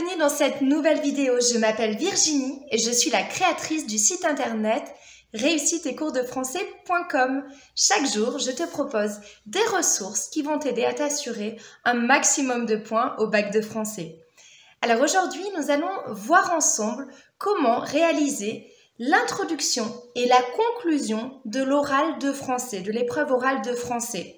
bienvenue dans cette nouvelle vidéo. Je m'appelle Virginie et je suis la créatrice du site internet réussiteetcoursdefrançais.com. Chaque jour, je te propose des ressources qui vont t'aider à t'assurer un maximum de points au bac de français. Alors aujourd'hui, nous allons voir ensemble comment réaliser l'introduction et la conclusion de l'oral de français, de l'épreuve orale de français.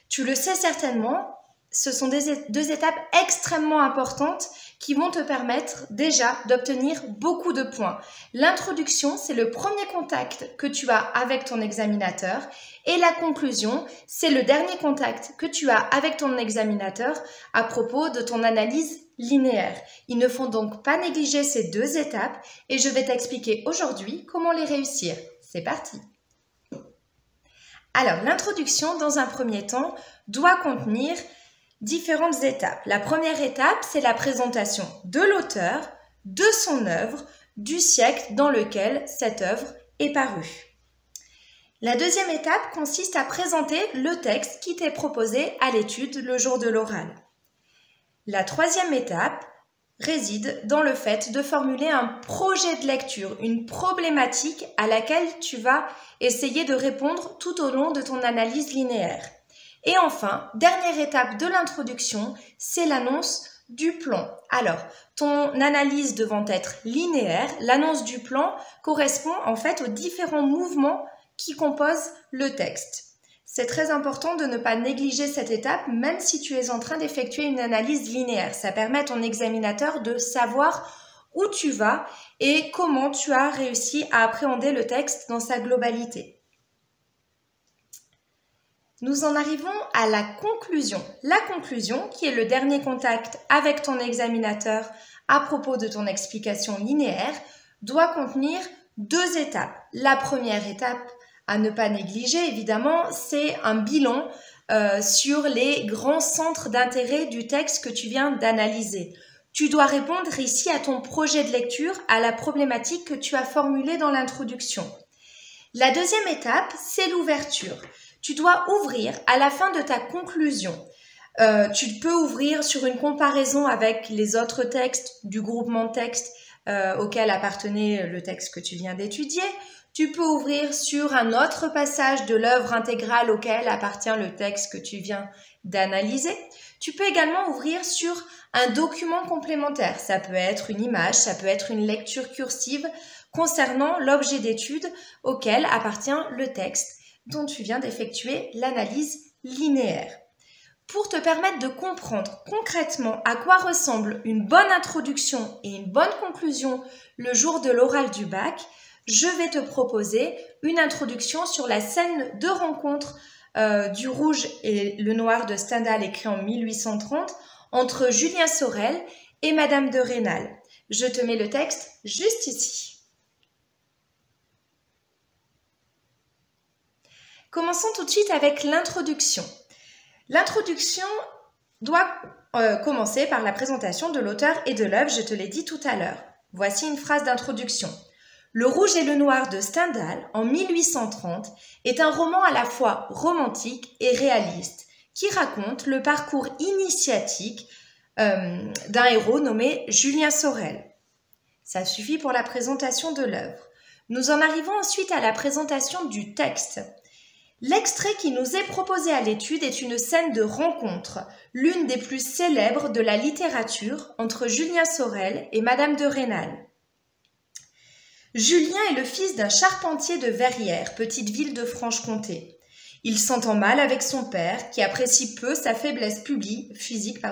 Tu le sais certainement, ce sont deux étapes extrêmement importantes qui vont te permettre déjà d'obtenir beaucoup de points. L'introduction, c'est le premier contact que tu as avec ton examinateur et la conclusion, c'est le dernier contact que tu as avec ton examinateur à propos de ton analyse linéaire. Il ne faut donc pas négliger ces deux étapes et je vais t'expliquer aujourd'hui comment les réussir. C'est parti! Alors, l'introduction, dans un premier temps, doit contenir différentes étapes. La première étape, c'est la présentation de l'auteur, de son œuvre, du siècle dans lequel cette œuvre est parue. La deuxième étape consiste à présenter le texte qui t'est proposé à l'étude le jour de l'oral. La troisième étape réside dans le fait de formuler un projet de lecture, une problématique à laquelle tu vas essayer de répondre tout au long de ton analyse linéaire. Et enfin, dernière étape de l'introduction, c'est l'annonce du plan. Alors, ton analyse devant être linéaire, l'annonce du plan correspond en fait aux différents mouvements qui composent le texte. C'est très important de ne pas négliger cette étape, même si tu es en train d'effectuer une analyse linéaire. Ça permet à ton examinateur de savoir où tu vas et comment tu as réussi à appréhender le texte dans sa globalité. Nous en arrivons à la conclusion. La conclusion, qui est le dernier contact avec ton examinateur à propos de ton explication linéaire, doit contenir deux étapes. La première étape à ne pas négliger, évidemment, c'est un bilan sur les grands centres d'intérêt du texte que tu viens d'analyser. Tu dois répondre ici à ton projet de lecture, à la problématique que tu as formulée dans l'introduction. La deuxième étape, c'est l'ouverture. Tu dois ouvrir à la fin de ta conclusion. Tu peux ouvrir sur une comparaison avec les autres textes du groupement de textes auquel appartenait le texte que tu viens d'étudier. Tu peux ouvrir sur un autre passage de l'œuvre intégrale auquel appartient le texte que tu viens d'analyser. Tu peux également ouvrir sur un document complémentaire. Ça peut être une image, ça peut être une lecture cursive concernant l'objet d'étude auquel appartient le texte dont tu viens d'effectuer l'analyse linéaire. Pour te permettre de comprendre concrètement à quoi ressemble une bonne introduction et une bonne conclusion le jour de l'oral du bac, je vais te proposer une introduction sur la scène de rencontre du Rouge et le Noir de Stendhal écrit en 1830 entre Julien Sorel et Madame de Rênal. Je te mets le texte juste ici. Commençons tout de suite avec l'introduction. L'introduction doit commencer par la présentation de l'auteur et de l'œuvre, je te l'ai dit tout à l'heure. Voici une phrase d'introduction. Le Rouge et le Noir de Stendhal, en 1830, est un roman à la fois romantique et réaliste, qui raconte le parcours initiatique d'un héros nommé Julien Sorel. Ça suffit pour la présentation de l'œuvre. Nous en arrivons ensuite à la présentation du texte. L'extrait qui nous est proposé à l'étude est une scène de rencontre, l'une des plus célèbres de la littérature, entre Julien Sorel et Madame de Rênal. Julien est le fils d'un charpentier de Verrières, petite ville de Franche-Comté. Il s'entend mal avec son père, qui apprécie peu sa faiblesse physique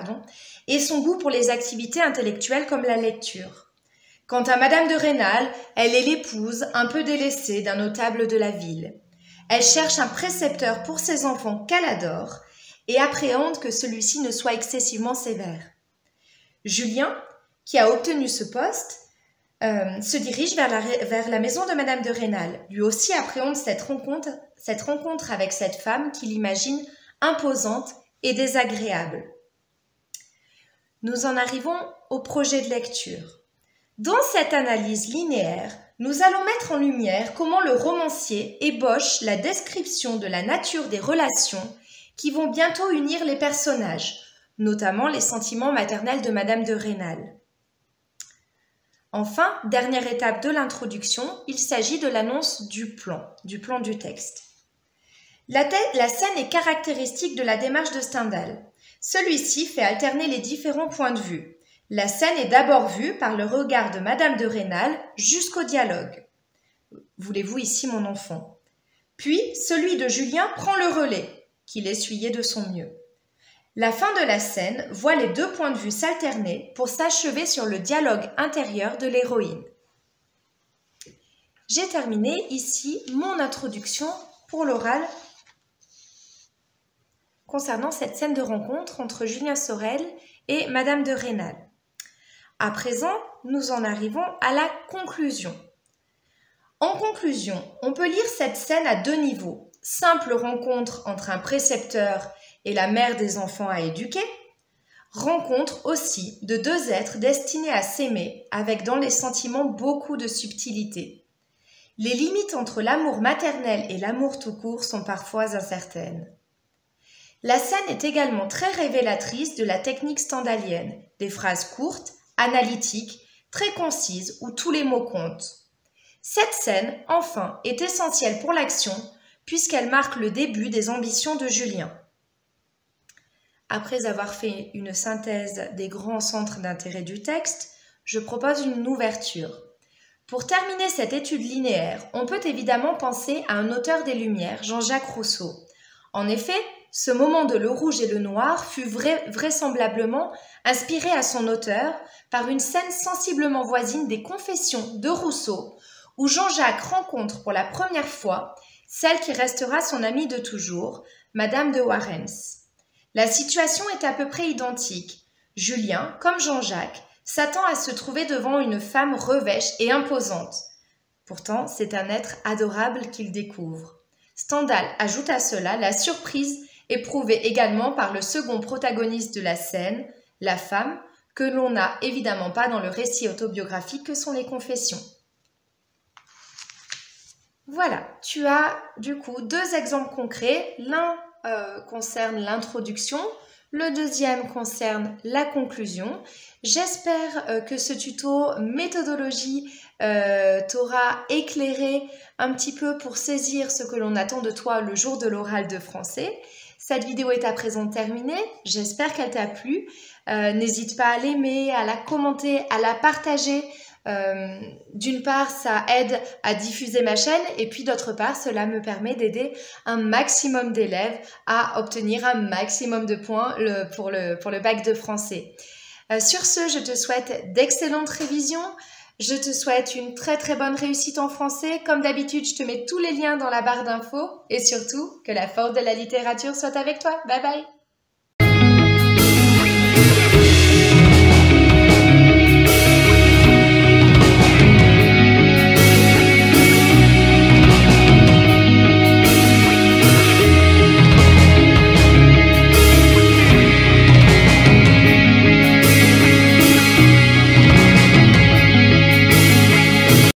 et son goût pour les activités intellectuelles comme la lecture. Quant à Madame de Rênal, elle est l'épouse un peu délaissée d'un notable de la ville. Elle cherche un précepteur pour ses enfants qu'elle adore et appréhende que celui-ci ne soit excessivement sévère. Julien, qui a obtenu ce poste, se dirige vers la maison de Madame de Rênal. Lui aussi appréhende cette rencontre avec cette femme qu'il imagine imposante et désagréable. Nous en arrivons au projet de lecture. Dans cette analyse linéaire, nous allons mettre en lumière comment le romancier ébauche la description de la nature des relations qui vont bientôt unir les personnages, notamment les sentiments maternels de Madame de Rênal. Enfin, dernière étape de l'introduction, il s'agit de l'annonce du plan du texte. La scène est caractéristique de la démarche de Stendhal. Celui-ci fait alterner les différents points de vue. La scène est d'abord vue par le regard de Madame de Rênal jusqu'au dialogue. Voulez-vous ici mon enfant? Puis, celui de Julien prend le relais, qu'il essuyait de son mieux. La fin de la scène voit les deux points de vue s'alterner pour s'achever sur le dialogue intérieur de l'héroïne. J'ai terminé ici mon introduction pour l'oral concernant cette scène de rencontre entre Julien Sorel et Madame de Rênal. À présent, nous en arrivons à la conclusion. En conclusion, on peut lire cette scène à deux niveaux. Simple rencontre entre un précepteur et la mère des enfants à éduquer. Rencontre aussi de deux êtres destinés à s'aimer avec dans les sentiments beaucoup de subtilité. Les limites entre l'amour maternel et l'amour tout court sont parfois incertaines. La scène est également très révélatrice de la technique stendhalienne, des phrases courtes, analytiques, très concises où tous les mots comptent. Cette scène, enfin, est essentielle pour l'action puisqu'elle marque le début des ambitions de Julien. Après avoir fait une synthèse des grands centres d'intérêt du texte, je propose une ouverture. Pour terminer cette étude linéaire, on peut évidemment penser à un auteur des Lumières, Jean-Jacques Rousseau. En effet, ce moment de Le Rouge et le Noir fut vraisemblablement inspiré à son auteur par une scène sensiblement voisine des Confessions de Rousseau, où Jean-Jacques rencontre pour la première fois celle qui restera son amie de toujours, Madame de Warrens. La situation est à peu près identique. Julien, comme Jean-Jacques, s'attend à se trouver devant une femme revêche et imposante. Pourtant, c'est un être adorable qu'il découvre. Stendhal ajoute à cela la surprise éprouvée également par le second protagoniste de la scène, la femme, que l'on n'a évidemment pas dans le récit autobiographique que sont les Confessions. Voilà, tu as du coup deux exemples concrets. L'un concerne l'introduction, le deuxième concerne la conclusion. J'espère que ce tuto méthodologie t'aura éclairé un petit peu pour saisir ce que l'on attend de toi le jour de l'oral de français. Cette vidéo est à présent terminée, j'espère qu'elle t'a plu. N'hésite pas à l'aimer, à la commenter, à la partager. D'une part, ça aide à diffuser ma chaîne et puis d'autre part, cela me permet d'aider un maximum d'élèves à obtenir un maximum de points pour le bac de français. Sur ce, je te souhaite d'excellentes révisions. Je te souhaite une très très bonne réussite en français. Comme d'habitude, je te mets tous les liens dans la barre d'infos et surtout, que la force de la littérature soit avec toi. Bye bye!